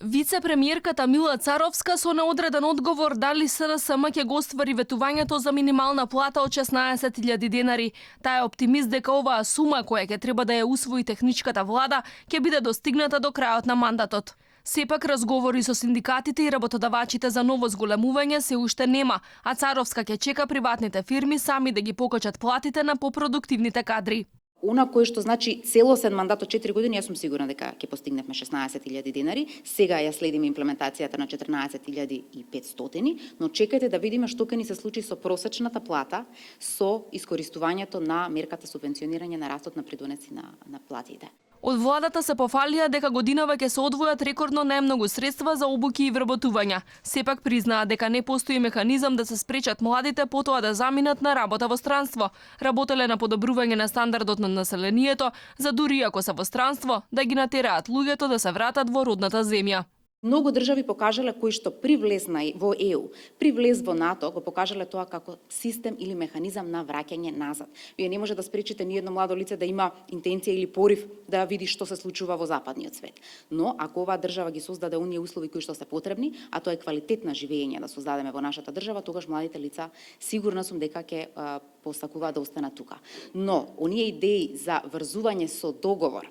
Вице-премиерката Мила Царовска со неодреден одговор дали СДСМ ќе го оствари ветувањето за минимална плата од 16.000 денари. Таа е оптимист дека оваа сума која ќе треба да ја усвои техничката влада ќе биде достигната до крајот на мандатот. Сепак разговори со синдикатите и работодавачите за ново зголемување се уште нема, а Царовска ќе чека приватните фирми сами да ги покачат платите на попродуктивните кадри. Она кој што значи целосен мандат од 4 години, јас сум сигурна дека ќе постигнеме 16.000 денари. Сега ја следиме имплементацијата на 14.500, но чекајте да видиме што ќе ни се случи со просечната плата, со искористувањето на мерката субвенционирање на растот на придонеси на платите. Од владата се пофалија дека годинава ќе се одвојат рекордно најмногу средства за обуки и вработувања. Сепак признаа дека не постои механизам да се спречат младите потоа да заминат на работа во странство. Работеле на подобрување на стандардот на населението, за дури ако се во странство, да ги натераат луѓето да се вратат во родната земја. Многу држави покажале кои што привлезна во ЕУ, привлез во НАТО, го покажале тоа како систем или механизам на враќање назад. Вие не може да спречите ни едно младо лице да има интенција или порив да види што се случува во западниот свет. Но ако оваа држава ги создаде оние услови кои што се потребни, а тоа е квалитет на живење да создадеме во нашата држава, тогаш младите лица сигурна сум дека ќе постакуваат да останат тука. Но оние идеи за врзување со договор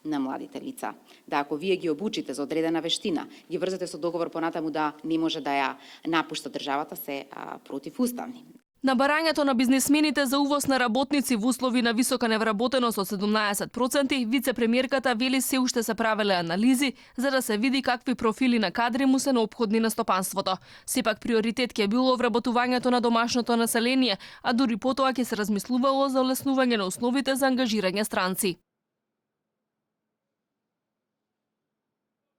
на младите лица, да ако вие ги обучите за одредена вештина, ги врзете со договор понатаму да не може да ја напушта државата, се противуставни. На барањето на бизнисмените за увоз на работници во услови на висока невработеност од 17%, вице-премиерката вели се уште се правеле анализи за да се види какви профили на кадри му се неопходни на стопанството. Сепак приоритет ќе било вработувањето на домашното население, а дури потоа ќе се размислувало за олеснување на условите за ангажирање странци.